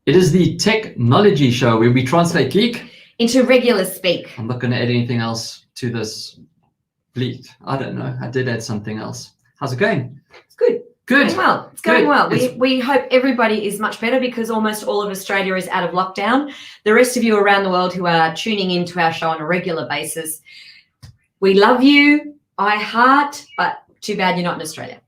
It is the technology show where we translate geek into regular speak. I'm not going to add anything else to this bleat. I don't know. I did add something else. How's it going? It's good. Good. It's going well. It's going well. We hope everybody is much better because almost all of Australia is out of lockdown. The rest of you around the world who are tuning into our show on a regular basis, we love you. I heart, but too bad you're not in Australia.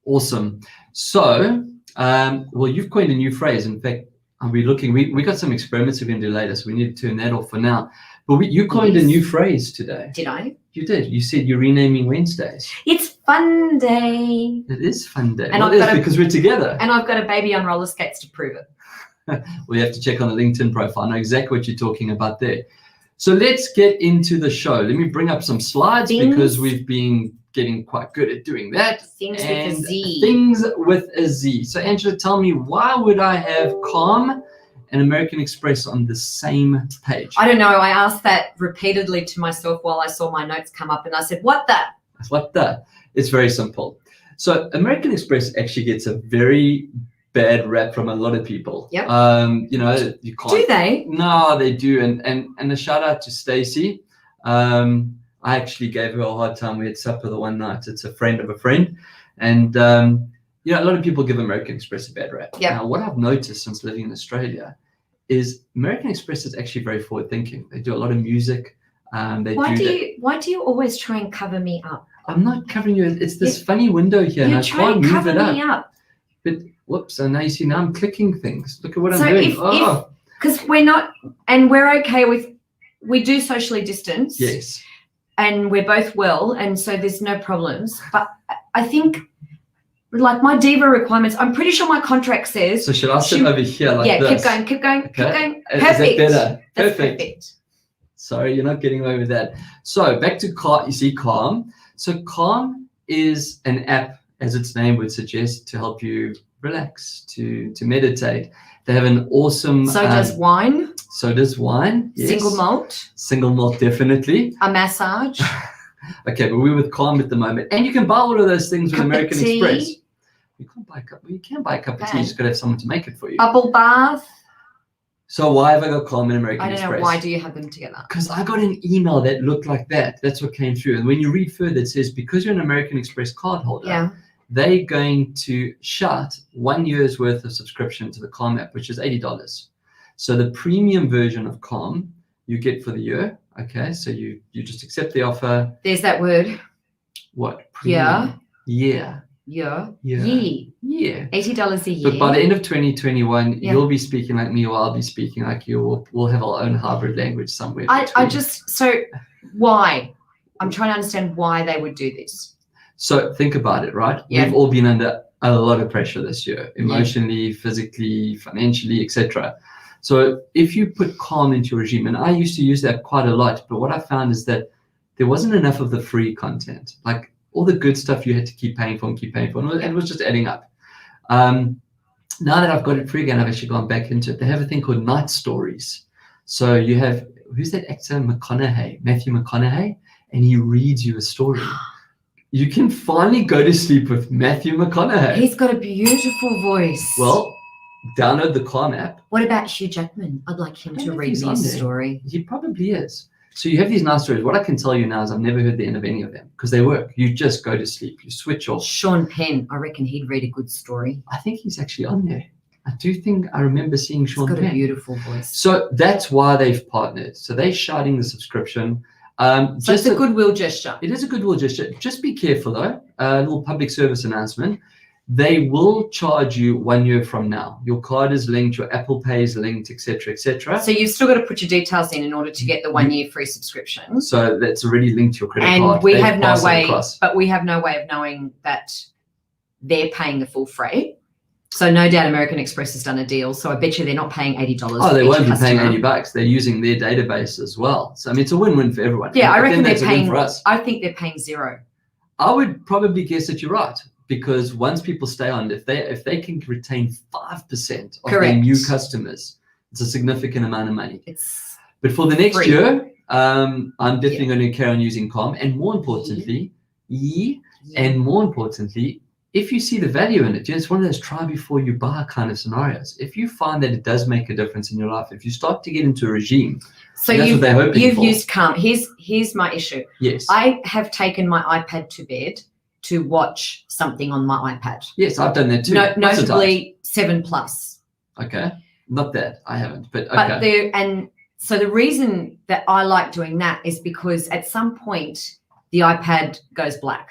Awesome. So, well, you've coined a new phrase. In fact, we got some experiments we're going to do later, so we need to turn that off for now. But you coined a new phrase today. Did I? You did. You said you're renaming Wednesdays. It's fun day. It is fun day. And because we're together. And I've got a baby on roller skates to prove it. We have to check on the LinkedIn profile. I know exactly what you're talking about there. So let's get into the show. Let me bring up some slides because we've been getting quite good at doing that. Things with a Z. Things with a Z. So Angela, tell me, why would I have Calm and American Express on the same page? I don't know. I asked that repeatedly to myself while I saw my notes come up, and I said, what the? What the? It's very simple. So American Express actually gets a very bad rap from a lot of people. Yep. You know, you can't. Do they? No, they do. And a shout out to Stacy. I actually gave her a hard time. We had supper the one night. It's a friend of a friend. And, you know, a lot of people give American Express a bad rap. Yep. Now, what I've noticed since living in Australia is American Express is actually very forward thinking. They do a lot of music. Why do you always try and cover me up? I'm not covering you. It's this funny window here. And I can't move it up. But whoops, and now you see, now I'm clicking things. Look at what I'm doing. Because we're not, and we're okay with, we do socially distance. Yes. And we're both well, and so there's no problems. But I think, like my diva requirements, I'm pretty sure my contract says. So should I sit over here like this? Yeah, keep going. Okay. Perfect. Is that better? That's perfect. Sorry, you're not getting away with that. So back to Calm. You see Calm. So Calm is an app, as its name would suggest, to help you relax, to meditate. They have an awesome. So does wine. So does wine. Yes. Single malt, definitely. A massage. Okay, but we're with Calm at the moment, and you can buy all of those things with American Express. You can buy a cup. You can buy a cup of tea. You just got to have someone to make it for you. Bubble bath. So why have I got Calm and American Express? I don't know. Why do you have them together? Because I got an email that looked like that. That's what came through. And when you read further, it says because you're an American Express card holder, they're going to shut 1 year's worth of subscription to the Calm app, which is $80. So the premium version of Calm you get for the year. Okay, so you just accept the offer. There's that word. What? Premium. Yeah. $80 a year. But by the end of 2021, you'll be speaking like me, or I'll be speaking like you. We'll have our own hybrid language somewhere. So why? I'm trying to understand why they would do this. So think about it, right? Yeah. We've all been under a lot of pressure this year, emotionally, physically, financially, etc. So if you put Calm into your regime, and I used to use that quite a lot, but what I found is that there wasn't enough of the free content. Like all the good stuff you had to keep paying for, and it was just adding up. Now that I've got it free again, I've actually gone back into it. They have a thing called Night Stories. So you have, who's that actor? Matthew McConaughey, and he reads you a story. You can finally go to sleep with Matthew McConaughey. He's got a beautiful voice. Well, download the Calm app. What about Hugh Jackman? I'd like him to read me a story. He probably is. So you have these nice stories. What I can tell you now is I've never heard the end of any of them because they work. You just go to sleep. You switch off. Sean Penn, I reckon he'd read a good story. I think he's actually on there. I do think I remember seeing Sean Penn. He's got a beautiful voice. So that's why they've partnered. So they're shouting the subscription. So it's a goodwill gesture. It is a goodwill gesture. Just be careful though. A little public service announcement. They will charge you 1 year from now. Your card is linked, your Apple Pay is linked, etc., etc. So you've still got to put your details in order to get the 1 year free subscription. So that's already linked to your credit card. And we have no way, but we have no way of knowing that they're paying the full freight. So no doubt American Express has done a deal. So I bet you they're not paying $80. Oh, they won't be paying $80. They're using their database as well. So I mean, it's a win-win for everyone. Yeah, I reckon they're paying. For us. I think they're paying $0. I would probably guess that you're right. Because once people stay on, if they can retain 5% of their new customers, it's a significant amount of money. But for the next year, I'm definitely going to carry on using Calm, and more importantly, if you see the value in it, it's one of those try before you buy kind of scenarios. If you find that it does make a difference in your life, if you start to get into a regime, So that's what they're hoping you've for. used Calm. Here's my issue. Yes. I have taken my iPad to bed to watch something on my iPad. Yes, I've done that too. Notably 7+. Okay. Not that. I haven't, but okay. So the reason that I like doing that is because at some point the iPad goes black.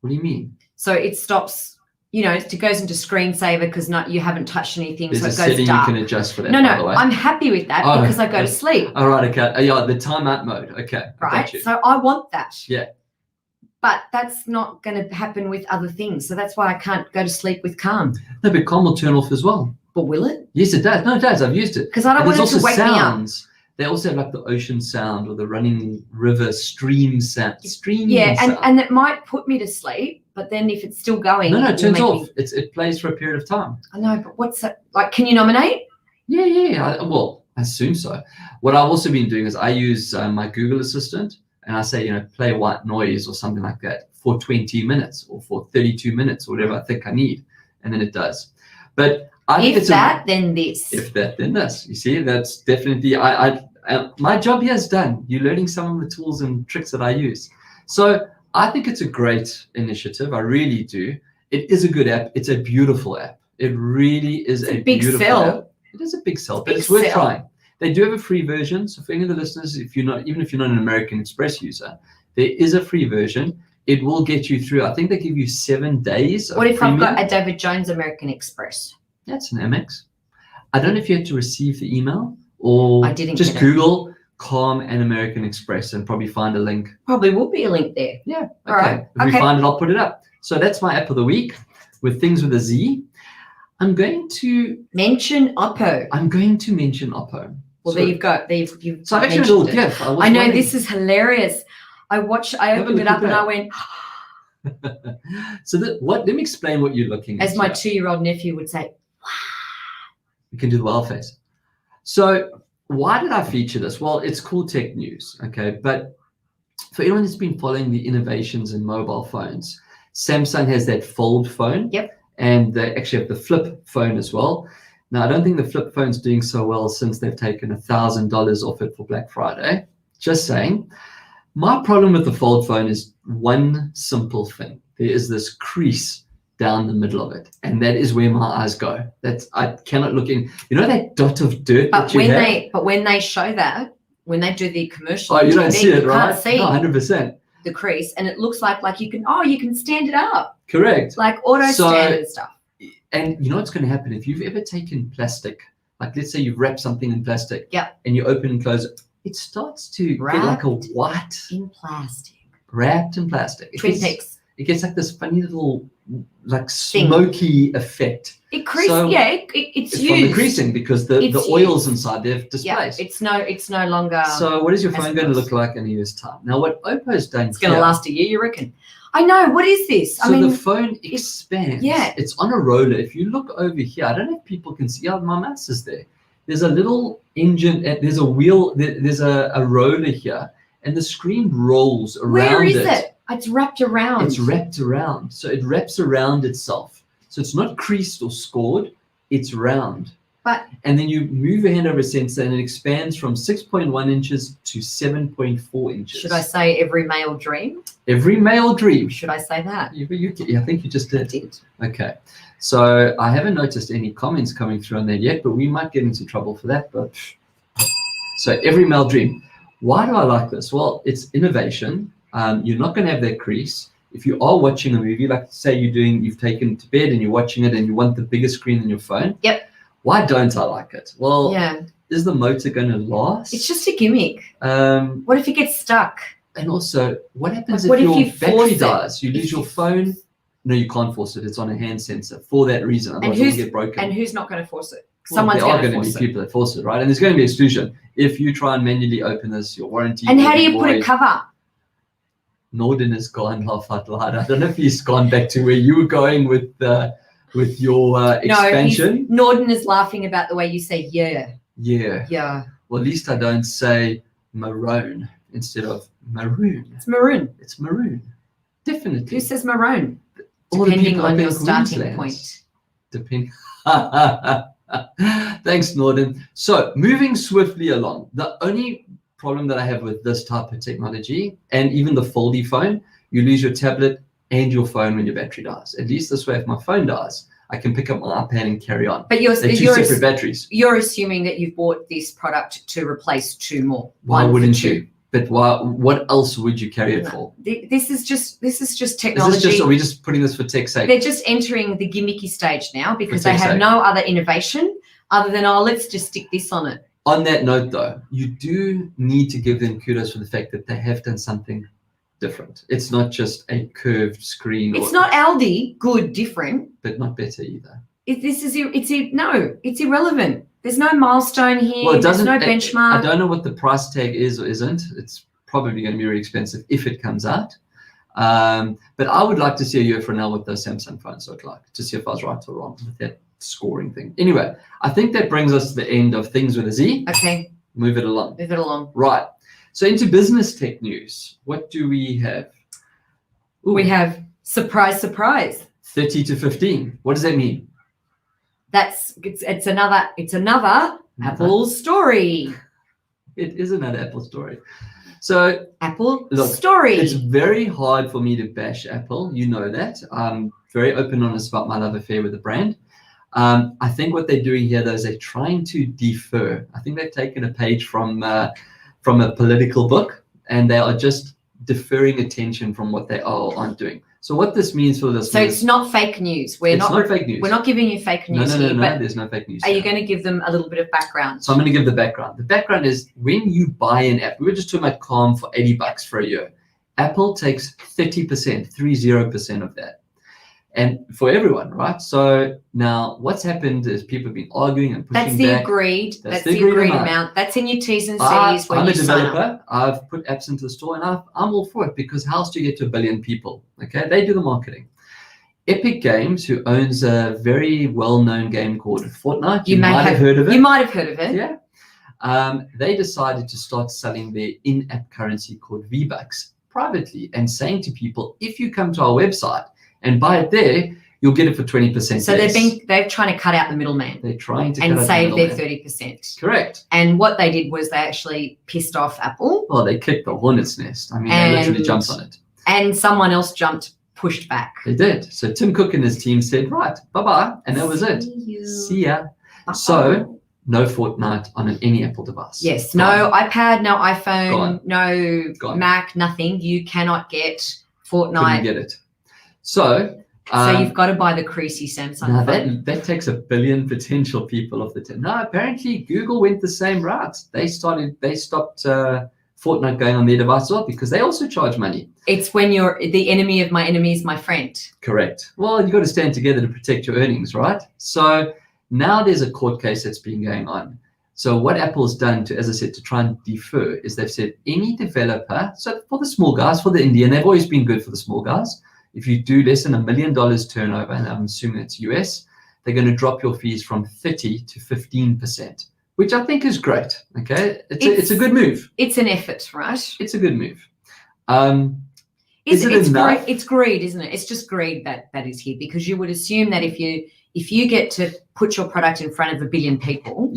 What do you mean? So it stops, it goes into screensaver because you haven't touched anything. There's so a it goes setting dark. you can adjust for that. No, by the way. I'm happy with that because I go to sleep. All right, okay. Yeah, the timeout mode. Okay. Right. So I want that. Yeah. But that's not going to happen with other things. So that's why I can't go to sleep with Calm. No, but Calm will turn off as well. But will it? Yes, it does. No, it does. I've used it. Because I don't want it to wake sounds. me up. They also have like the ocean sound or the running river stream sound. And it might put me to sleep, but then if it's still going, no, it turns off. It plays for a period of time. I know, but what's that? Like, can you nominate? Yeah. I assume so. What I've also been doing is I use my Google Assistant and I say, play white noise or something like that for 20 minutes or for 32 minutes or whatever I think I need, and then it does. But I think if that, then this. If that, then this. You see, that's definitely my job here is done. You're learning some of the tools and tricks that I use. So I think it's a great initiative. I really do. It is a good app. It's a beautiful app. It really is a big beautiful sell. app. It is a big sell, but it's worth trying. They do have a free version. So for any of the listeners, even if you're not an American Express user, there is a free version. It will get you through. I think they give you 7 days. What if I've got a David Jones American Express? That's an Amex. I don't know if you had to receive the email or I didn't just Google Calm and American Express and probably find a link. Probably will be a link there. Yeah. Okay. All right. If we find it, I'll put it up. So that's my app of the week with things with a Z. I'm going to mention Oppo. So Well, there you've got. So I've actually a little gift. I know this is hilarious. I opened it up and I went. So let me explain what you're looking at. As my 2-year-old nephew would say, wow. You can do the wow face. So why did I feature this? Well, it's cool tech news, okay? But for anyone that's been following the innovations in mobile phones, Samsung has that fold phone. Yep. And they actually have the flip phone as well. Now, I don't think the flip phone's doing so well since they've taken $1,000 off it for Black Friday. Just saying. My problem with the fold phone is one simple thing. There is this crease down the middle of it, and that is where my eyes go. I cannot look in. That dot of dirt that you have? But when they show that, when they do the commercial, you don't see it, right? Can't see 100%. The crease, and it looks like you can stand it up. Correct. Like standard stuff. And you know what's going to happen if you've ever taken plastic, like let's say you've wrapped something in plastic, and you open and close it, it starts to get like a white in plastic. Wrapped in plastic. Twin Peaks. It gets like this funny little like smoky effect. It creases. So it's used. From the creasing because the oils inside they've displaced. Yeah, it's no longer. So what is your phone going to look like in a year's time? Now what Oppo's done it's going to last a year, you reckon? I know. What is this? So the phone expands. Yeah. It's on a roller. If you look over here, I don't know if people can see. My mouse is there. There's a little engine. There's a wheel. There's a roller here, and the screen rolls around. Where is it? It's wrapped around. It's wrapped around. So it wraps around itself. So it's not creased or scored. It's round. And then you move your hand over a sensor and it expands from 6.1 inches to 7.4 inches. Should I say every male dream? Every male dream. Should I say that? I think you just did. I did. Okay. So I haven't noticed any comments coming through on that yet, but we might get into trouble for that. But so every male dream. Why do I like this? Well, it's innovation. You're not going to have that crease. If you are watching a movie, like say you've taken it to bed and you're watching it and you want the bigger screen in your phone. Yep. Why don't I like it? Well, is the motor going to last? It's just a gimmick. What if it gets stuck? And also, what happens if your battery dies? You lose your phone? No, you can't force it. It's on a hand sensor for that reason. Otherwise, it will get broken. And who's not going to force it? Someone's going to force it. There are going to be people that force it, right? And there's going to be exclusion. If you try and manually open this, your warranty. And how do you put a cover? Norden has gone laugh out loud. I don't know if he's gone back to where you were going with your expansion. No, Norden is laughing about the way you say yeah. Yeah. Well, at least I don't say maroon instead of maroon. It's maroon. It's maroon. Definitely. Who says maroon? all the depending people on up in your starting Queensland. point. Thanks, Norden. So moving swiftly along, the only problem that I have with this type of technology, and even the foldy phone, you lose your tablet and your phone when your battery dies. At least this way, if my phone dies, I can pick up my iPad and carry on. But They're two separate batteries. You're assuming that you've bought this product to replace two more. Why wouldn't you? But why? What else would you carry it for? This is just Is technology. are we just putting this for tech's sake? They're just entering the gimmicky stage now because they have no other innovation other than, oh, let's just stick this on it. On that note, though, you do need to give them kudos for the fact that they have done something different. It's not just a curved screen. It's not Aldi, good, different. But not better either. It's irrelevant. There's no milestone here. Well, there's no benchmark. I don't know what the price tag is or isn't. It's probably going to be very expensive if it comes out. But I would like to see a year from now what those Samsung phones look like, to see if I was right or wrong with that scoring thing. Anyway, I think that brings us to the end of Things with a Z. Okay. Move it along. Right. So into business tech news, what do we have? Ooh. We have surprise, surprise. 30 to 15. What does that mean? It's another Apple story. It is another Apple story. So Apple story. It's very hard for me to bash Apple. You know that. I'm very open and honest about my love affair with the brand. I think what they're doing here, though, is they're trying to defer. I think they've taken a page from a political book, and they are just deferring attention from what they aren't doing. So what this means for this, so it's not fake news. It's not fake news. We're not giving you fake news. No. There's no fake news. Are you going to give them a little bit of background? So I'm going to give the background. The background is when you buy an app. We were just talking about Calm for $80 for a year. Apple takes 30% of that, and for everyone, right? So now what's happened is people have been arguing and pushing back. That's the agreed amount. That's in your T's and C's when you sign up. I'm a developer. I've put apps into the store, and I'm all for it because how else do you get to 1 billion people? Okay, they do the marketing. Epic Games, who owns a very well-known game called Fortnite, you might have heard of it. You might have heard of it. Yeah. They decided to start selling their in-app currency called V-Bucks privately and saying to people, if you come to our website and buy it there, you'll get it for 20%. So they're trying to cut out the middleman. They're trying to and cut save out the their middleman. 30%. Correct. And what they did was they actually pissed off Apple. Well, they kicked the hornet's nest. I mean, they literally jumped on it. And someone else pushed back. They did. So Tim Cook and his team said, right, bye-bye. And that was it. See ya. Bye-bye. So no Fortnite on any Apple device. Yes. No iPad, no iPhone, no Mac, nothing. You cannot get Fortnite. Couldn't get it. So you've got to buy the creasy Samsung phone. That takes 1 billion potential people off the tip. No, apparently Google went the same route. They stopped Fortnite going on their device as well because they also charge money. It's when you're the enemy of my enemy is my friend. Correct. Well, you've got to stand together to protect your earnings, right? So now there's a court case that's been going on. So what Apple's done to, as I said, to try and defer is they've said any developer, so for the small guys, for the indie, and they've always been good for the small guys, if you do less than $1 million turnover, and I'm assuming it's US, they're going to drop your fees from 30 to 15%, which I think is great. Okay, it's a good move. It's an effort, right? It's a good move. Is it enough? It's greed, isn't it? It's just greed that is here because you would assume that if you get to put your product in front of 1 billion people,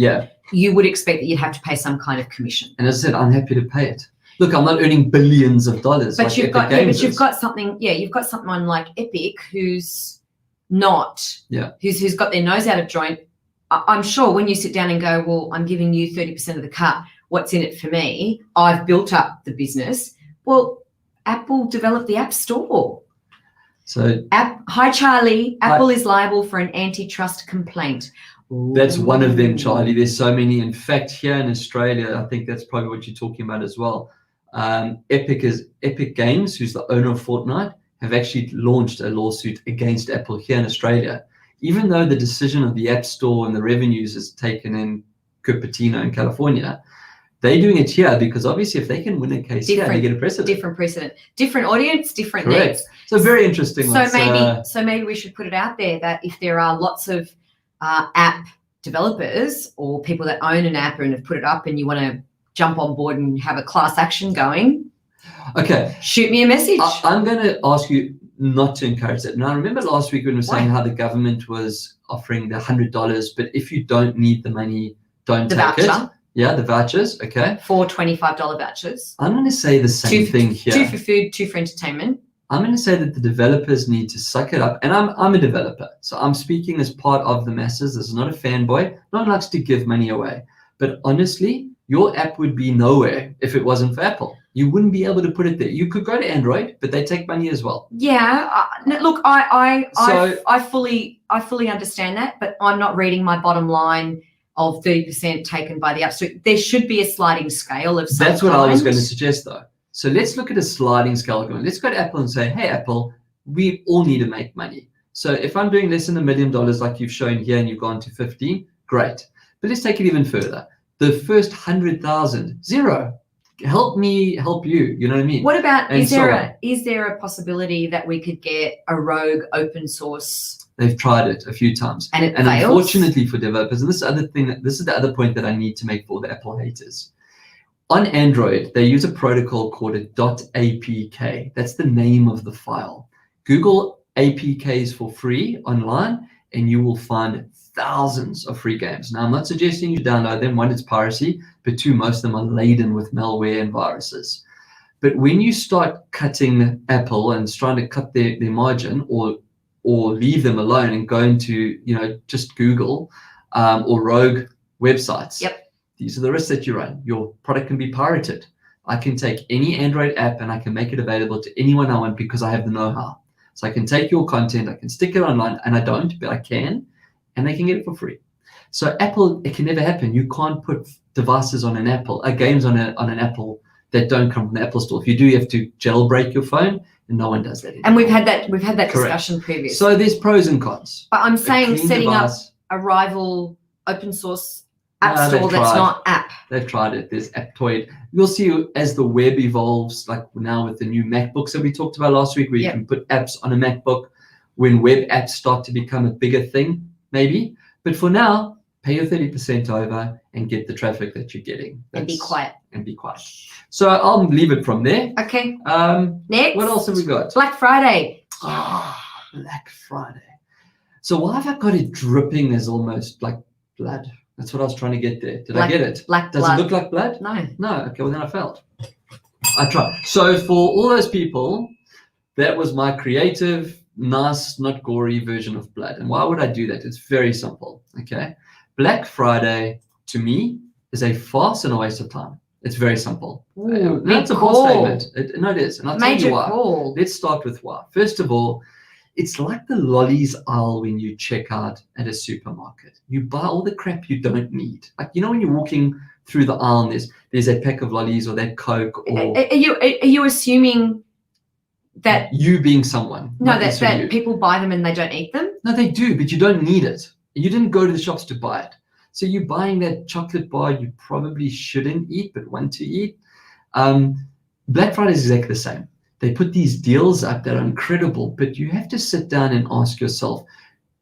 you would expect that you'd have to pay some kind of commission. And as I said, I'm happy to pay it. Look, I'm not earning billions of dollars. But you've got something on like Epic who's not, who's got their nose out of joint. I'm sure when you sit down and go, well, I'm giving you 30% of the cut. What's in it for me? I've built up the business. Well, Apple developed the App Store. So, hi Charlie. Apple is liable for an antitrust complaint. That's one of them, Charlie. There's so many. In fact, here in Australia, I think that's probably what you're talking about as well. Epic Games, who's the owner of Fortnite, have actually launched a lawsuit against Apple here in Australia, even though the decision of the App Store and the revenues is taken in Cupertino in California. They're doing it here because obviously if they can win a case here, they get a precedent. Different precedent. Different audience, different needs. So very interesting. So maybe we should put it out there that if there are lots of app developers or people that own an app and have put it up and you want to jump on board and have a class action going, okay, shoot me a message. I'm going to ask you not to encourage that. Now, I remember last week when we were saying how the government was offering the $100, but if you don't need the money, don't take it. Yeah, the vouchers, okay. 4 $25 vouchers. I'm going to say the same thing here. 2 for food, 2 for entertainment. I'm going to say that the developers need to suck it up. And I'm a developer, so I'm speaking as part of the masses. This is not a fanboy. No one likes to give money away. But honestly, your app would be nowhere if it wasn't for Apple. You wouldn't be able to put it there. You could go to Android, but they take money as well. Yeah, look, I fully understand that, but I'm not reading my bottom line of 30% taken by the App Store. There should be a sliding scale of some That's what kind. I was going to suggest, though. So let's look at a sliding scale going. Let's go to Apple and say, hey, Apple, we all need to make money. So if I'm doing less than $1 million like you've shown here and you've gone to 15, great. But let's take it even further. The first 100,000, zero. Help me help you. You know what I mean? What about, is there a possibility that we could get a rogue open source? They've tried it a few times. And it fails. Unfortunately for developers, and this is the other point that I need to make for the Apple haters. On Android, they use a protocol called a .apk. That's the name of the file. Google APKs for free online, and you will find thousands of free games. Now, I'm not suggesting you download them. One, it's piracy, but two, most of them are laden with malware and viruses. But when you start cutting Apple and trying to cut their margin or leave them alone and go into, just Google or rogue websites. Yep. These are the risks that you run. Your product can be pirated. I can take any Android app and I can make it available to anyone I want because I have the know-how. So I can take your content, I can stick it online, and I don't, but I can, and they can get it for free. So Apple, it can never happen. You can't put devices on an Apple, games on an Apple that don't come from the Apple Store. If you do, you have to jailbreak your phone, and no one does that anymore. And we've had that discussion previously. So there's pros and cons. But I'm saying setting up a rival open source app store that's not app. They've tried it. There's Aptoid. You'll see as the web evolves, like now with the new MacBooks that we talked about last week, where you can put apps on a MacBook. When web apps start to become a bigger thing, maybe. But for now, pay your 30% over and get the traffic that you're getting. And be quiet. So I'll leave it from there. Okay. Next. What else have we got? Black Friday. Black Friday. So why have I got it dripping as almost like blood? That's what I was trying to get there. Did I get it? Does it look like blood? No. No. Okay, well then I failed. I tried. So for all those people, that was my creative, nice, not gory version of blood. And why would I do that? It's very simple. Okay. Black Friday, to me, is a farce and a waste of time. It's very simple. That's a bold statement. It is. And I'll tell you why. Let's start with why. First of all, it's like the lollies aisle when you check out at a supermarket. You buy all the crap you don't need. Like, when you're walking through the aisle and there's a pack of lollies or that Coke or... Are you assuming that... You being someone. No, that people buy them and they don't eat them? No, they do, but you don't need it. You didn't go to the shops to buy it. So you're buying that chocolate bar you probably shouldn't eat but want to eat. Black Friday is exactly the same. They put these deals up that are incredible, but you have to sit down and ask yourself,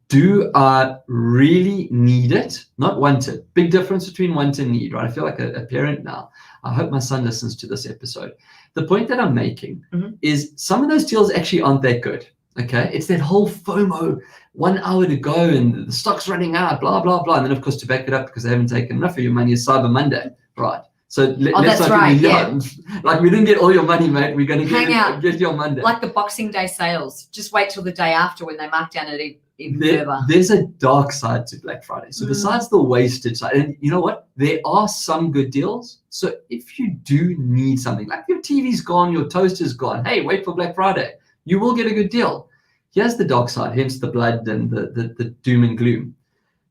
do I really need it? Not want it. Big difference between want and need, right? I feel like a parent now. I hope my son listens to this episode. The point that I'm making is some of those deals actually aren't that good. Okay, it's that whole FOMO, 1 hour to go and the stock's running out, blah, blah, blah. And then, of course, to back it up, because they haven't taken enough of your money, is Cyber Monday, right? So let's that's right, yeah. Like, we didn't get all your money, mate. We're going to get your Monday. Like the Boxing Day sales. Just wait till the day after when they mark down it even further. There's a dark side to Black Friday. So besides the wasted side, and you know what? There are some good deals. So if you do need something, like your TV's gone, your toaster's gone, hey, wait for Black Friday. You will get a good deal. Here's the dark side, hence the blood and the doom and gloom.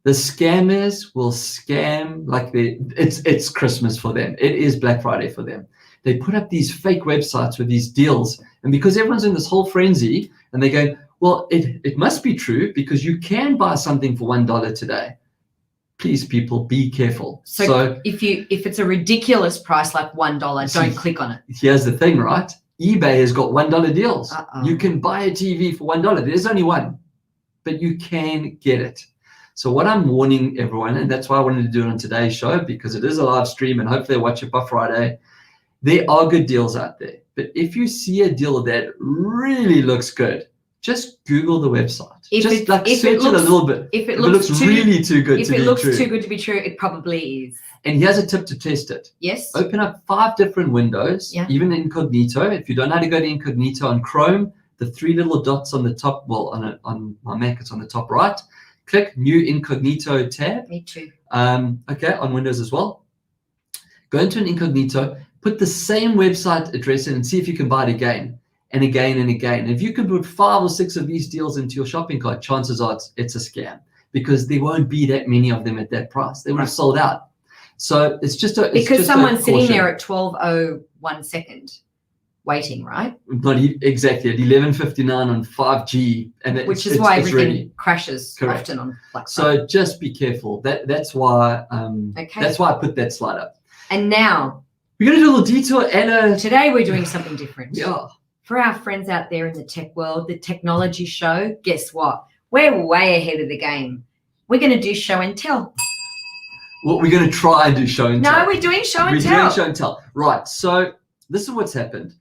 The scammers will scam like it's Christmas for them. It is Black Friday for them. They put up these fake websites with these deals. And because everyone's in this whole frenzy and they go, well, it must be true because you can buy something for $1 today. Please, people, be careful. So if it's a ridiculous price like $1, don't click on it. Here's the thing, right? eBay has got $1 deals. You can buy a TV for $1. There's only one, but you can get it. So what I'm warning everyone, and that's why I wanted to do it on today's show, because it is a live stream and hopefully they'll watch it by Friday. There are good deals out there. But if you see a deal that really looks good, just Google the website. If Just it- like if search it it a looks- little bit. If it If it looks looks too, really too good if to it be looks true. too good to be true, it probably is. And here's a tip to test it. Yes. Open up 5 different windows, Yeah. even incognito. If you don't know how to go to incognito on Chrome, the 3 little dots on the top, well, on my Mac, it's on the top right. Click New Incognito tab. Me too. Okay, on Windows as well. Go into an incognito, put the same website address in and see if you can buy it again and again and again. If you can put 5 or 6 of these deals into your shopping cart, chances are it's a scam, because there won't be that many of them at that price. They would have sold out. So it's just a Because someone's sitting there at 12:01 second waiting, right? Not exactly at 11:59 on 5G, and Which is why it's everything ready. crashes Correct. often on Black Friday. So just be careful. That's why Okay. that's why I put that slide up. And now, We're gonna do a little detour and today we're doing something different. yeah. For our friends out there in the tech world, the technology show, guess what? We're way ahead of the game. We're going to do show and tell. Well, we're gonna try and do show and tell. No, we're doing show and We're tell. doing show and tell. Right. So this is what's happened.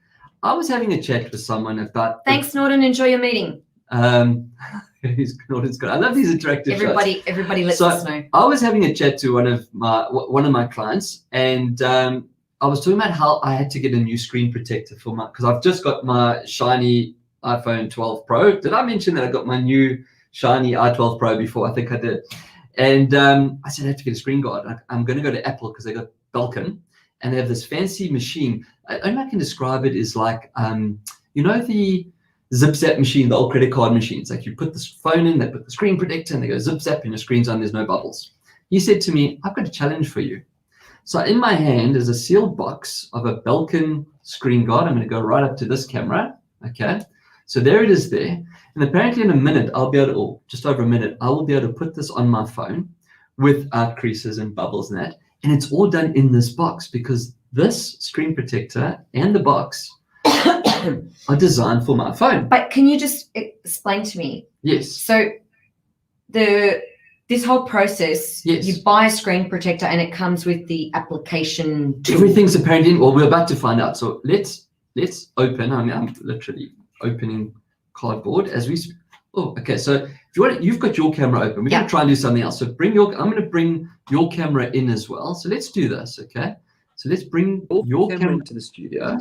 I was having a chat with someone about Thanks, Norton. Enjoy your meeting. He's good. I love these interactive shows. Everybody lets So, us know. I was having a chat to one of my clients, and I was talking about how I had to get a new screen protector for because I've just got my shiny iPhone 12 Pro. Did I mention that I got my new shiny i12 Pro before? I think I did. And I said I have to get a screen guard. I'm going to go to Apple because they got Belkin, and they have this fancy machine. Only I can describe it is like the zip zap machine, the old credit card machines. Like you put the phone in, they put the screen protector, and they go zip zap, and your screen's on. There's no bubbles. He said to me, "I've got a challenge for you." So in my hand is a sealed box of a Belkin screen guard. I'm going to go right up to this camera. Okay. So there it is there. And apparently in a minute, I'll be able to, or just over a minute, I will be able to put this on my phone without creases and bubbles and that. And it's all done in this box because this screen protector and the box are designed for my phone. But can you just explain to me? Yes. So this whole process, Yes. you buy a screen protector and it comes with the application tool. Everything's apparently, well, we're about to find out. So let's open. I mean, I'm literally opening cardboard as we speak. Oh, okay. So if you want, you've got your camera open. We're going to try and do something else. So I'm going to bring your camera in as well. So let's do this. Okay. So let's bring your camera into the studio,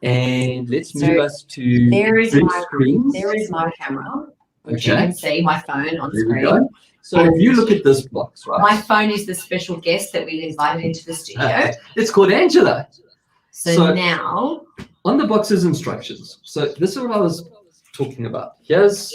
and let's move us to There is big my screens. There is my camera, which you Okay. can see my phone on There we screen. go. So if you look at this box, right? My phone is the special guest that we've invited into the studio. It's called Angela. So now, On the box's instructions. So this is what I was talking about. Here's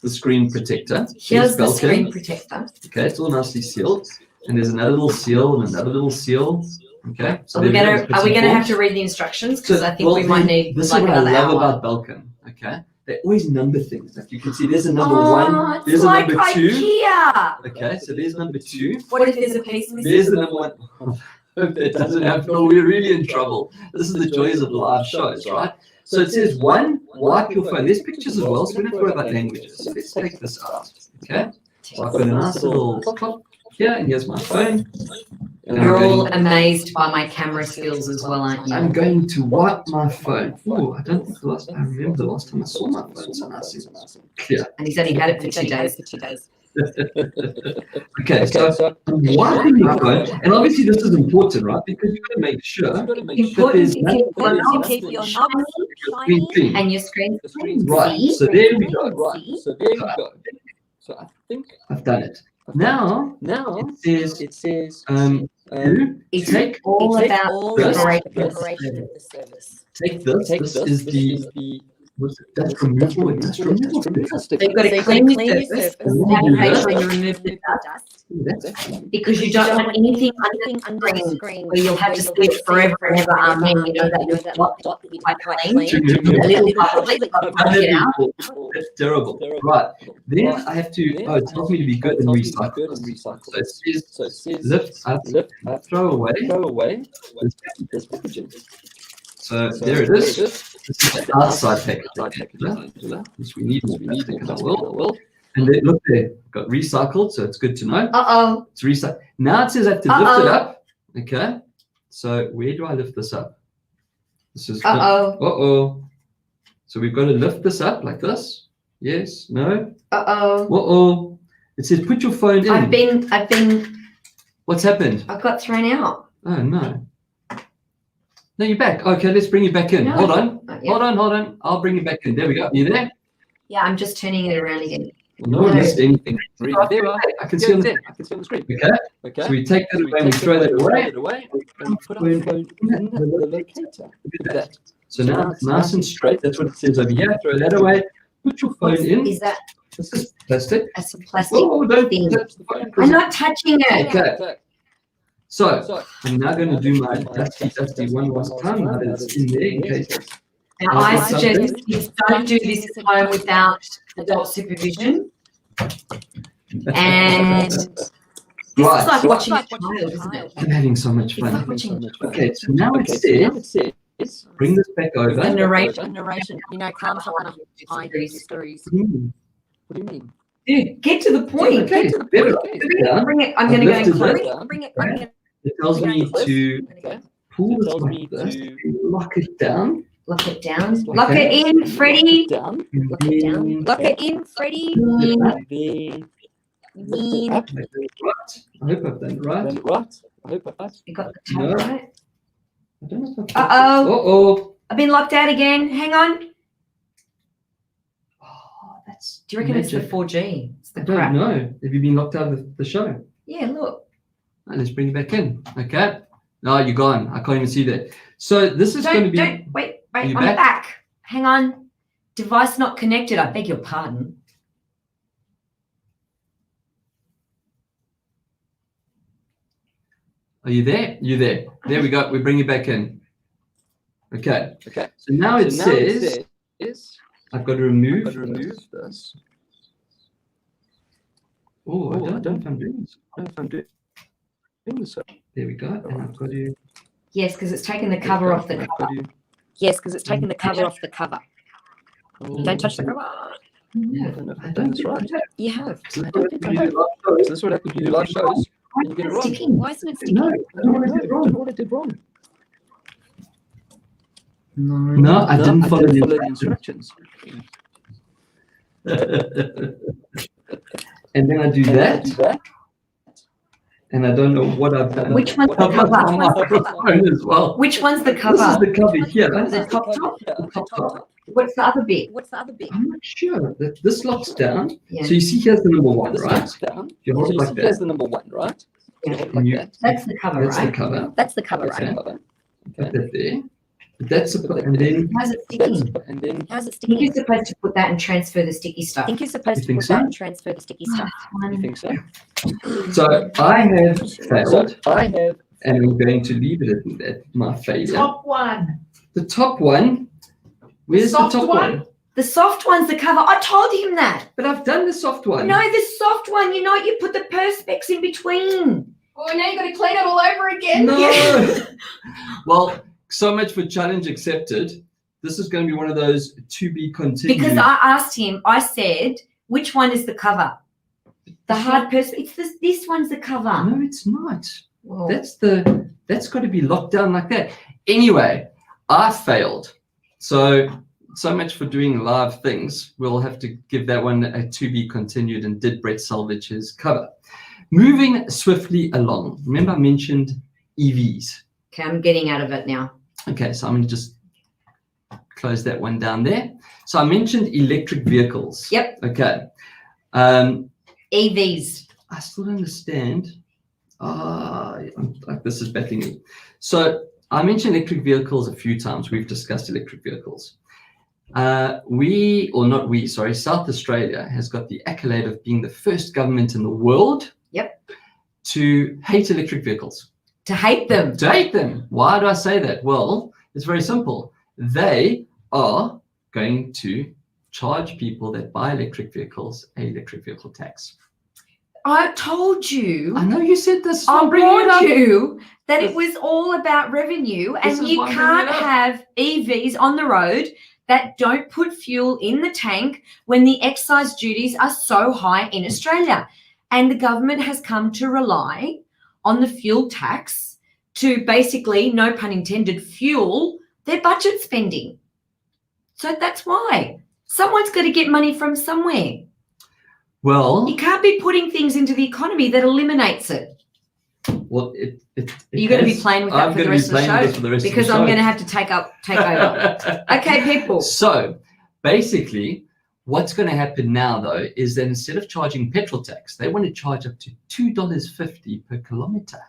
the screen protector. here's the Belkin. screen protector. Okay, it's all nicely sealed. And there's another little seal and another little seal. Okay. So Are we there going we go. to have to read the instructions? Because I think well, we might need This like is what I another love hour. about Belkin. Okay. They always number things. Like you can see there's a number Oh, one. it's There's a like number two. IKEA. Okay, so there's number 2. What if there's a piece missing? There's the number 1. Hope that doesn't happen or we're really in trouble. This is the joys of live shows, right? So it says 1, wipe your phone. There's pictures as well, so we don't have to worry about languages. So let's take this out. Okay. So I've got a nice little clock here, and here's my phone. And You're all amazed by my camera skills as well, aren't you? I'm going to wipe my phone. Oh, I don't think I remember the last time I saw my phone so nice and clear. And he's only had it for 2 days. Okay, so I'm wiping my phone, and obviously this is important, right? Because you've got to make sure that there's nothing to keep your screen clean. and your screen clean. Right, See? so there we go. So there you go. So I think I've done it. Now it says you It's take all take about all this. preparation. of the service. take this. This is the dust removal and dust removal. So you've got to clean your surface. Now you make sure you remove the dust That's because you don't want anything under the screen where you'll have to see it forever and ever. Amen. You know that dot that you quite clean. A little bubble. Get out. That's terrible. Right. Then I have to, it tells me to be good and recycle. So it says lift up, throw away. This packaging. So there it is. This is the outside packaging, which we need because I will. And then look there, got recycled, so it's good to know. Uh-oh. It's recycled. Now it says I have to lift it up. Okay. So where do I lift this up? This is Uh-oh. So we've got to lift this up like this. Yes. No. Uh-oh. Uh-oh. It says put your phone in. I've been. What's happened? I've got thrown out. Oh, no. No, you're back. Okay, let's bring you back in. No. Hold on. Yeah. Hold on. I'll bring you back in. There we go. You there? Yeah, I'm just turning it around again. No one missed anything. There you are. I can see on the screen. Okay. So we take that away and we throw that away. And put our phone in the locator. Look at that. So now it's nice and straight. That's what it says over here. Throw that away. Put your phone in. Is that? This is plastic. That's a plastic Oh, don't thing. touch the phone. I'm not touching it. Okay. So I'm now going to do my dusty one last time. Now that it's in there in case. Now, I suggest you don't do this at home without adult supervision. And this is like watching a child, isn't it? I'm having so much It's like fun. watching a child. Okay, so now it says, bring this back The over. narration. Calm down behind these stories. What do you mean? Dude, get to the point. Okay, there we go. Bring it. I'm going to go and I've close lifted it. Bring it. It tells me to pull this tells like me this, to- lock it down. Lock it down. Okay. Lock it in, Freddie. Down. And Lock it down. then- Lock it in, Freddie. And then Right. I hope I've done it right. done it right. I hope I passed. You got the tab No. right. I don't know if Uh-oh. Uh-oh. I've been locked out again. Hang on. Oh, that's Do you reckon it's the magic. 4G? It's I the don't crap. know. Have you been locked out of the show? Yeah, look. Right, let's bring you back in. Okay. No, you're gone. I can't even see that. So this is going to be. Wait, Are you I'm back? back. Hang on. Device not connected. I beg your pardon. Are you there? You're there. There we go. We bring you back in. Okay. Okay. So now it So now says says, I've got to remove. I've got to remove this. Oh, I Oh, don't know if I'm doing this. I don't know if I'm doing this. There we go. And I've got to. Yes, because it's taken the cover off the I've cover. got to- Yes, because it's taking the cover off the cover. Oh, Don't touch the cover. Yeah, I don't know if I I've don't done this think right. You have. So I don't think I have. Is this what I could do live shows? And you get it wrong. Sticking. Why isn't it sticking? No, I don't know what I I did don't wrong. know what I did wrong. No, I didn't follow the the instructions. And then I do that, and I don't know what I've done. Which one's the I've got cover? on my phone as well. Which one's the This is cover? the cover here. The top top? The top. What's the other bit? What's the other bit? I'm not sure. This locks down. Yeah. So you see here's the number one, This right? looks down. You hold it like Here's that. the number one, right? Yeah. You hold it And you- like that. That's the cover, That's the right? cover. That's the cover, That's the right? cover. Put that there. But that's a, and then How's it That's, sticking? and then How's it I think sticking? you're supposed to put that and transfer the sticky I stuff. think you're supposed You to think put so? that and transfer the sticky stuff. you think so? so I have failed, So I have and I'm going to leave it at that. My failure. Top one. The top one. Where's the soft top one? one? The soft one's the cover. I told him that. But I've done the soft one. No, the soft one, you know, you put the perspex in between. Oh, now you got to clean it all over again. No. Yeah. Well, so much for challenge accepted. This is going to be one of those to be continued. Because I asked him, I said, which one is the cover? The hard perspex. It's this one's the cover. No, it's not. Well, That's got to be locked down like that. Anyway, I failed. So much for doing live things. We'll have to give that one a to be continued. And did Brett salvage his cover? Moving swiftly along. Remember I mentioned EVs. okay, I'm getting out of it now. Okay, so I'm going to just close that one down there. So I mentioned electric vehicles. Yep. Okay. EVs. I still don't understand. This is baffling me. So I mentioned electric vehicles a few times. We've discussed electric vehicles. South Australia has got the accolade of being the first government in the world to hate electric vehicles. To hate them. To hate them. Why do I say that? Well, it's very simple. They are going to charge people that buy electric vehicles an electric vehicle tax. I told you. I know you said this. I I'm bringing it up. warned you that it was all about revenue, This and is you why I'm bringing can't it up. have EVs on the road that don't put fuel in the tank when the excise duties are so high in Australia. And the government has come to rely on the fuel tax to basically, no pun intended, fuel their budget spending. So that's why. Someone's got to get money from somewhere. Well, You can't be putting things into the economy that eliminates it. well, You're going to be playing with that for the rest of the show because I'm going to have to take over. Okay, people. So basically, what's going to happen now, though, is that instead of charging petrol tax, they want to charge up to $2.50 per kilometer.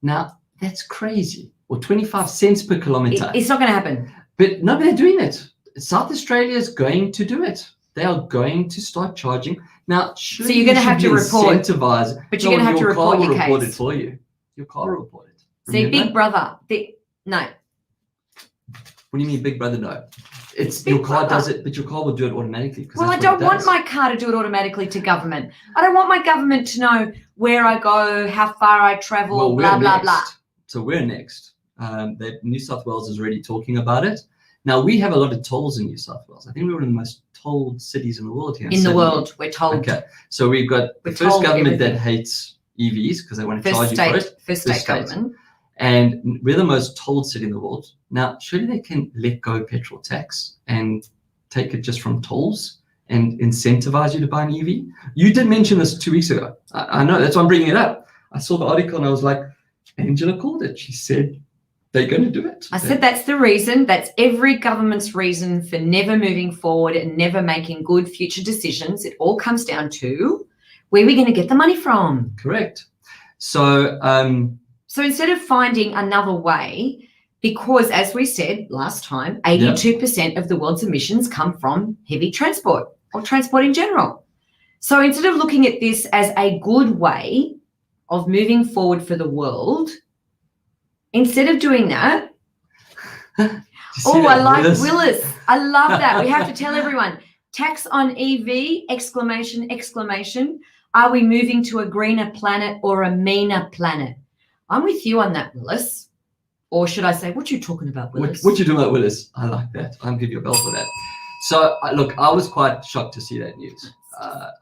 Now, that's crazy. Or 25 cents per kilometer. It's not going to happen. But no, they're doing it. South Australia is going to do it. They are going to start charging. Now, so you're going to have to report. Incentivize. But you're going to have to report your case. Your car will report it for you. Your car will report it. See, Big Brother. No. What do you mean, Big Brother? No. It's Big your car Brother. does it, but your car will do it automatically. Well, I don't want my car to do it automatically to government. I don't want my government to know where I go, how far I travel, Well, blah, we're blah, next. blah. So we're next. New South Wales is already talking about it. Now, we have a lot of tolls in New South Wales. I think we're one of the most tolled cities in the world here. In the world, we're told. Okay. So we've got the first government that hates EVs because they want to charge you for it. First state government. And we're the most tolled city in the world. Now, surely they can let go petrol tax and take it just from tolls and incentivize you to buy an EV. You did mention this 2 weeks ago. I know, that's why I'm bringing it up. I saw the article and I was like, Angela called it. She said they're going to do it. I said that's the reason. That's every government's reason for never moving forward and never making good future decisions. It all comes down to where we're going to get the money from. Correct. So instead of finding another way, because as we said last time, 82% of the world's emissions come from heavy transport or transport in general. So instead of looking at this as a good way of moving forward for the world, instead of doing that, I like Willis. I love that. We have to tell everyone, tax on EV, exclamation, exclamation. Are we moving to a greener planet or a meaner planet? I'm with you on that, Willis. Or should I say, what you talking about, Willis? What you doing about Willis? I like that. I'll give you a bell for that. So, look, I was quite shocked to see that news.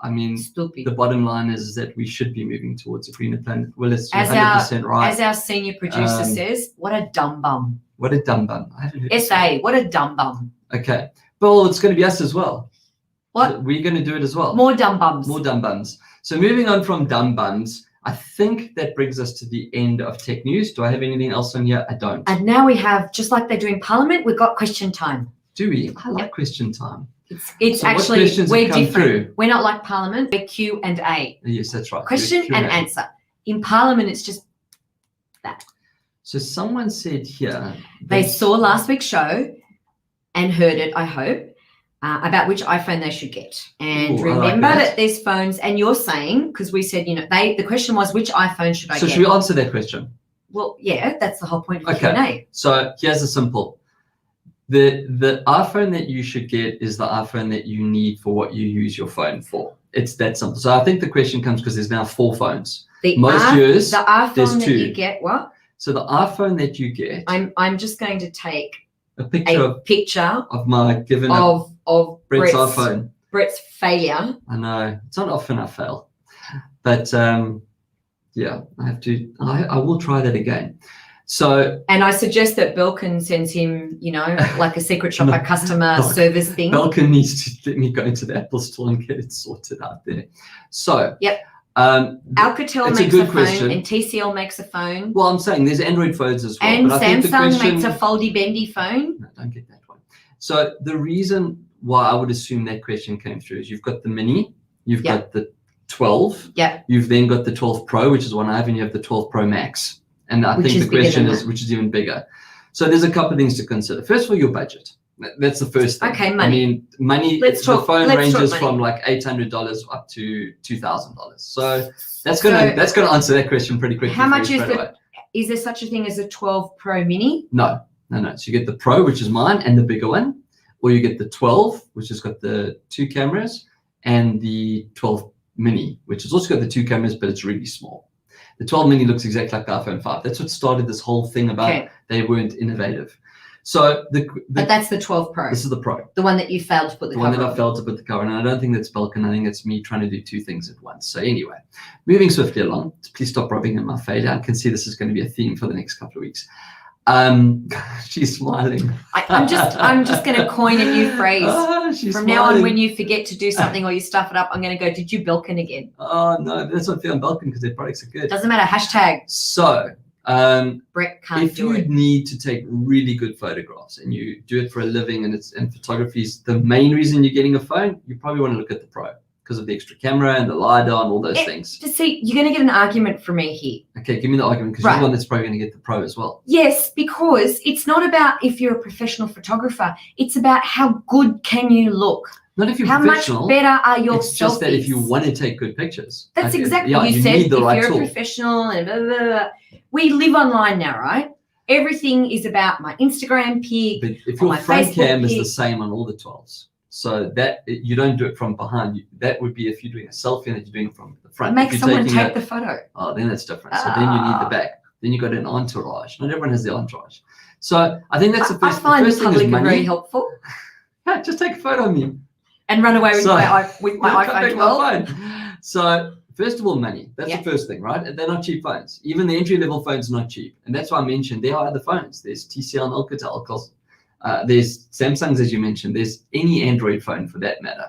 I mean, Stupid. The bottom line is that we should be moving towards a greener planet. Willis, you're 100% right. As our senior producer says, what a dumb bum. What a dumb bum. I haven't heard SA, what a dumb bum. Okay. Well, it's going to be us as well. What? So we're going to do it as well. More dumb bums. More dumb bums. So moving on from dumb bums, I think that brings us to the end of tech news. Do I have anything else on here? I don't. And now we have, just like they do in Parliament, we've got question time. Do we? I like question time. It's So actually, what questions we're have come different. through? We're not like Parliament, we're Q&A. Yes, that's right. Question and answer. In Parliament, it's just that. So someone said here. They saw last week's show and heard it, I hope, about which iPhone they should get. And Ooh, I like remember that. that there's phones, and you're saying, because we said, the question was, which iPhone should I So get? should we answer that question? Well, yeah, that's the whole point of the Okay. Q&A. So here's a simple. The iPhone that you should get is the iPhone that you need for what you use your phone for. It's that simple. So I think the question comes because there's now 4 phones. Most years, the iPhone there's that 2. you get, what? So the iPhone that you get, I'm just going to take a picture a picture of my given up of Brett's iPhone. Brett's failure. I know. It's not often I fail. But yeah, I will try that again. So And I suggest that Belkin sends him, like a secret shopper customer service thing. Belkin needs to let me go into the Apple store and get it sorted out there. So Yep. it's Alcatel a makes good a question. phone and TCL makes a phone. Well, I'm saying there's Android phones as well. And but I think the Samsung question, makes a foldy bendy phone. No, don't get that one. So the reason why I would assume that question came through is you've got the Mini, you've Yep. got the 12, Yep. you've then got the 12 Pro, which is one I have, and you have the 12 Pro Max. And I Which think is the bigger question than is, which is even bigger. So there's a couple of things to consider. First of all, your budget. That's the first thing. Okay, money. I mean, money, Let's the talk- phone let's ranges talk from money. like $800 up to $2,000. So that's gonna answer that question pretty quickly. How for much you is straight the- away. Is there such a thing as a 12 Pro Mini? No. So you get the Pro, which is mine, and the bigger one, or you get the 12, which has got the 2 cameras, and the 12 Mini, which has also got the 2 cameras, but it's really small. The 12 Mini looks exactly like the iPhone 5. That's what started this whole thing about they weren't innovative. So But that's the 12 Pro, this is the Pro, the one that you failed to put the the one cover that I on. failed to put the cover on. And I don't think that's Belkin. I think it's me trying to do 2 things at once. So anyway, moving swiftly along. Please stop rubbing in my fader. I can see this is going to be a theme for the next couple of weeks. She's smiling. I'm just going to coin a new phrase. She's From smiling. now on, when you forget to do something or you stuff it up, I'm going to go, did you Belkin again? Oh, no, that's not fair on Belkin because their products are good. Doesn't matter. Hashtag So, Brett can't if do you it. need to take really good photographs and you do it for a living and photography is the main reason you're getting a phone, you probably want to look at the Pro because of the extra camera and the LiDAR and all those things. Just see, you're going to get an argument from me here. Okay, give me the argument because Right. you're the one that's probably going to get the Pro as well. Yes, because it's not about if you're a professional photographer. It's about how good can you look. Not if you're How much professional. better are your It's just that if you selfies? want to take good pictures. That's okay, exactly yeah, what you you said. need the If right you're tool. a professional and blah, blah, blah. We live online now, right? Everything is about my Instagram pic. But if on your my front Facebook cam is the pic. same on all the 12s, so that you don't do it from behind. That would be if you're doing a selfie and you're doing it from the front. Make If you're someone taking take the photo. Oh, then it's different. So then you need the back. Then you got an entourage. Not everyone has the entourage. So I think that's the I first. find the the first thing is public are money. very helpful Yeah, just take a photo of me. and run away with So- my Yeah, iPhone take 12. my phone. So first of all, money. That's Yeah. the first thing, right? And they're not cheap phones. Even the entry-level phones are not cheap. And that's why I mentioned there are other phones. There's TCL and Alcatel. There's Samsungs, as you mentioned. There's any Android phone for that matter.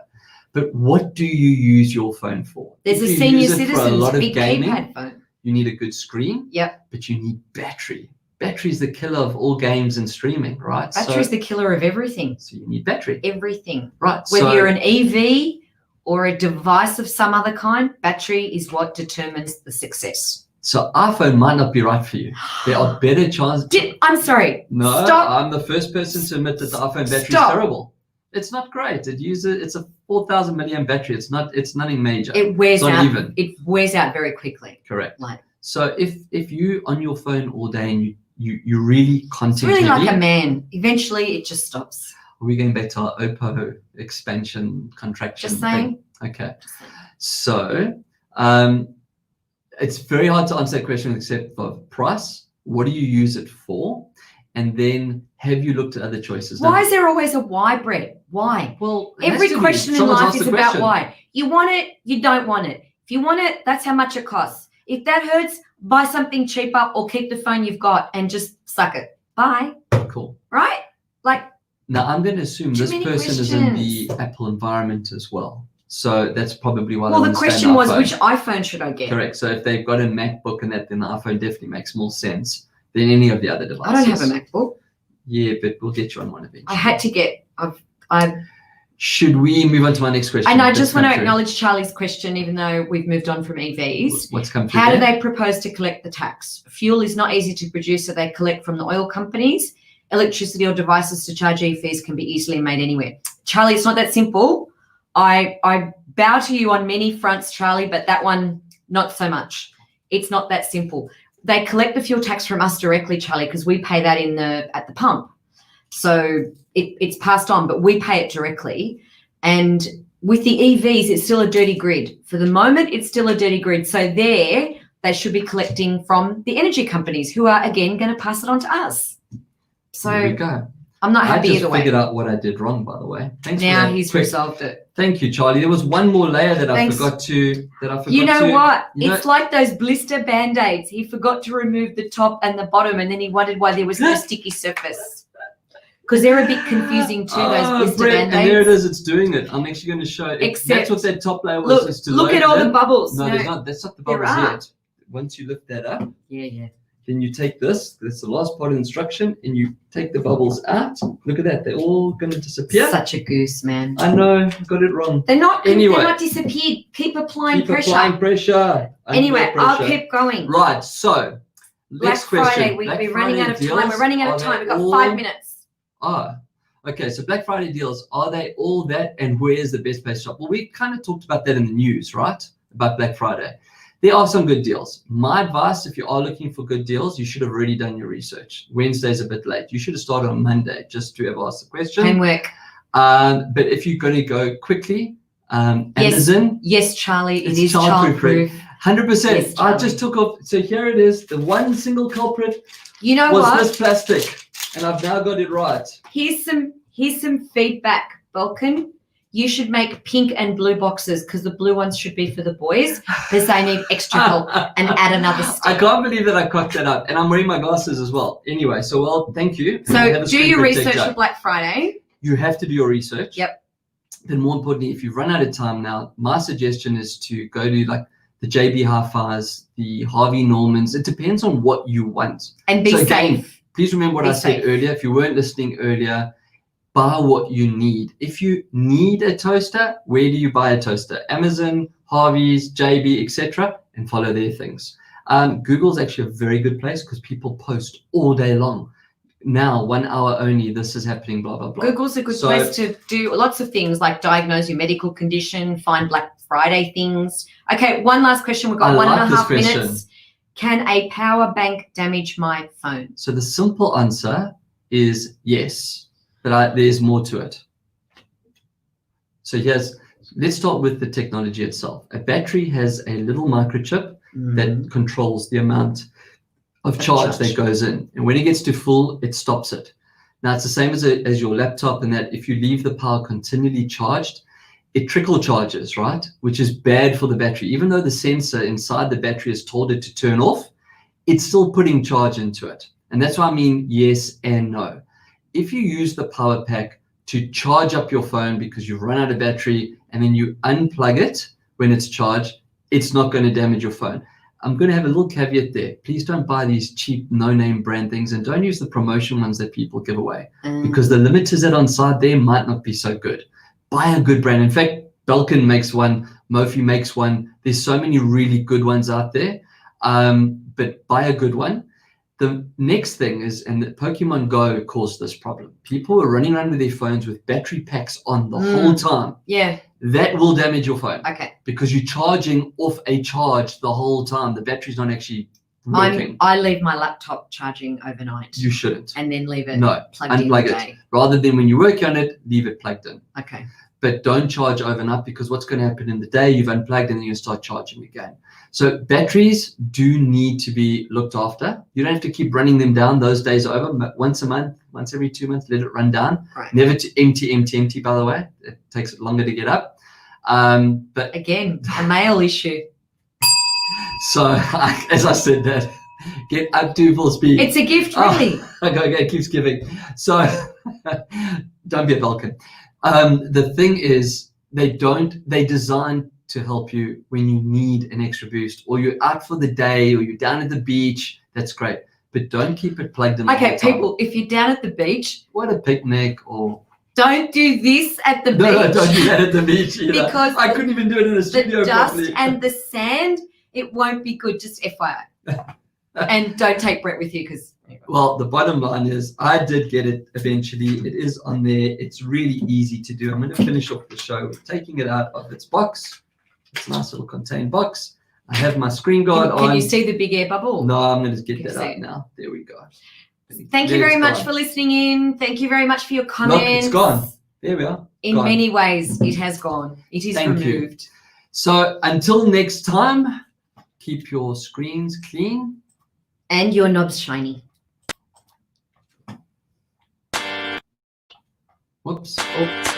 But what do you use your phone for? There's If a you senior use it for a citizens lot of big gaming, keypad phone. you need a good screen. Yep. But you need battery. Battery is the killer of all games and streaming, right? Battery's the killer of everything. So you need battery. Everything. Right. Whether so you're an EV or a device of some other kind, battery is what determines the success. So iPhone might not be right for you. There are better chances. I'm sorry. No, Stop. I'm the first person to admit that the iPhone battery Stop. is terrible. It's not great. It's a 4,000 milliamp battery. It's nothing major. It wears It's not out. even. It wears out very quickly. Correct. Like So if you on your phone all day and you really it's content really heavy, like a man. Eventually, it just stops. are we going back to our Oppo expansion contraction Just thing? saying. Okay. Just saying. So it's very hard to answer that question except for price. What do you use it for? And then have you looked at other choices? Why is there always a why, Brett? Why? Well, it has Every to be. question in Someone's life asked is the about question. why. You want it, you don't want it. If you want it, that's how much it costs. If that hurts, buy something cheaper or keep the phone you've got and just suck it. Bye. Cool. Right? Like, Now I'm going to assume Too this many person is in the questions. Apple environment as well. So that's probably why. well, they the want to stay question on was, iPhone. which iPhone should I get? Correct. So if they've got a MacBook and that, then the iPhone definitely makes more sense than any of the other devices. I don't have a MacBook. Yeah, but we'll get you on one eventually. I had to get, I've Should we move on to my next question? and I That's just want to come through. acknowledge Charlie's question, even though we've moved on from EVs. What's come through How do there? they propose to collect the tax? Fuel is not easy to produce, so they collect from the oil companies. Electricity or devices to charge e-fees can be easily made anywhere. Charlie, it's not that simple. I bow to you on many fronts, Charlie, but that one, not so much. It's not that simple. They collect the fuel tax from us directly, Charlie, because we pay that at the pump. So it's passed on, but we pay it directly. And with the EVs, it's still a dirty grid. For the moment, it's still a dirty grid. So they should be collecting from the energy companies who are, again, going to pass it on to us. There we So go. I'm not I happy just either way. figured out what I did wrong, by the way. Thanks for Now that he's quick- resolved it. Thank you, Charlie. There was one more layer that I Thanks. forgot to. You know what? you know- It's like those blister Band-Aids. He forgot to remove the top and the bottom, and then he wondered why there was no sticky surface. Because they're a bit confusing too, those blister Brett, and Band-Aids. there it is. It's doing it. I'm actually going to show it. Except- That's what that top layer was. is to Look load at all them. the bubbles. No, there's not. That's not the There bubbles are. yet. Once you lift that up, Yeah. then you take this. That's the last part of the instruction, and you take the bubbles out. Look at that. They're all going to disappear. Such a goose, man. I know. Got it wrong. They're not Anyway. they're not disappeared. Keep applying Keep pressure. applying pressure. Anyway, Under I'll pressure. keep going. Right. So, Black next question. Friday, we're running out of time. We're running out of time. We've got 5 minutes. Okay, so Black Friday deals, are they all that, and where is the best place to shop? Well, we kind of talked about that in the news, right? About Black Friday. There are some good deals. My advice, if you are looking for good deals, you should have already done your research. Wednesday's a bit late. You should have started on Monday just to have asked the question. Homework. But if you're going to go quickly, Amazon, Yes, Charlie. It It's is childproof. childproof. 100%. Yes, I Charlie. just took off. So here it is. The one single culprit You know was what? this plastic, and I've now got it right. Here's some feedback, Belkin. you should make pink and blue boxes because the blue ones should be for the boys because they need extra help and add another I step. can't believe that I cocked that up, and I'm wearing my glasses as well. Anyway, so well, thank you. So Have a do screen your protector. research for Black Friday. You have to do your research. Yep. Then more importantly, if you've run out of time now, my suggestion is to go to like the JB Hi-Fi's, the Harvey Normans. It depends on what you want. And be So again, safe. Please remember what Be I said safe. earlier. If you weren't listening earlier, buy what you need. If you need a toaster, where do you buy a toaster? Amazon, Harvey's, JB, etc., and follow their things. Google's actually a very good place because people post all day long. Now, 1 hour only, this is happening, blah, blah, blah. Google's a good place to do lots of things like diagnose your medical condition, find Black Friday things. Okay, one last question. We've got I 1.5 like this minutes. Can a power bank damage my phone? So the simple answer is yes, but there's more to it. So let's start with the technology itself. A battery has a little microchip that controls the amount of charge that goes in. And when it gets to full, it stops it. Now, it's the same as your laptop in that if you leave the power continually charged, it trickle charges, right? Which is bad for the battery. Even though the sensor inside the battery has told it to turn off, it's still putting charge into it. And that's why I mean yes and no. If you use the power pack to charge up your phone because you've run out of battery and then you unplug it when it's charged, it's not going to damage your phone. I'm going to have a little caveat there. Please don't buy these cheap no-name brand things and don't use the promotion ones that people give away because the limiters that are on side there might not be so good. Buy a good brand. In fact, Belkin makes one, Mophie makes one. There's so many really good ones out there, but buy a good one. The next thing is, and the Pokemon Go caused this problem. People are running around with their phones with battery packs on the whole time. Yeah. That will damage your phone. Okay. Because you're charging off a charge the whole time. The battery's not actually working. I leave my laptop charging overnight. You shouldn't. And then leave it Unplug plugged in the it. day. Rather than when you're working on it, leave it plugged in. Okay. But don't charge overnight because what's going to happen in the day, you've unplugged and then you start charging again. So batteries do need to be looked after. You don't have to keep running them down. Those days are over. Once a month, once every 2 months, let it run down. Right. Never to empty, by the way. It takes it longer to get up. But again, a male issue. So, as I said that, get up to full speed. It's a gift, really. Okay, keeps giving. So, don't be a Belkin. The thing is, they design to help you when you need an extra boost, or you're out for the day, or you're down at the beach. That's great, but don't keep it plugged in. Okay, people, if you're down at the beach, what a picnic, or don't do this at the beach. No, don't do that at the beach either. Because I couldn't even do it in a studio the dust properly. and the sand, it won't be good. Just FYI, and don't take Brett with you because. Well, the bottom line is I did get it eventually. It is on there. It's really easy to do. I'm going to finish off the show with taking it out of its box. It's a nice little contained box. I have my screen guard on. Can you see the big air bubble? No, I'm going to get Can that you see out it? now. There we go. Thank you There very it's much gone. for listening in. Thank you very much for your Look, comments. it's gone. There we are. In Gone. many ways, it has gone. It is Thank you. removed. So until next time, keep your screens clean. And your knobs shiny. Whoops. Oh.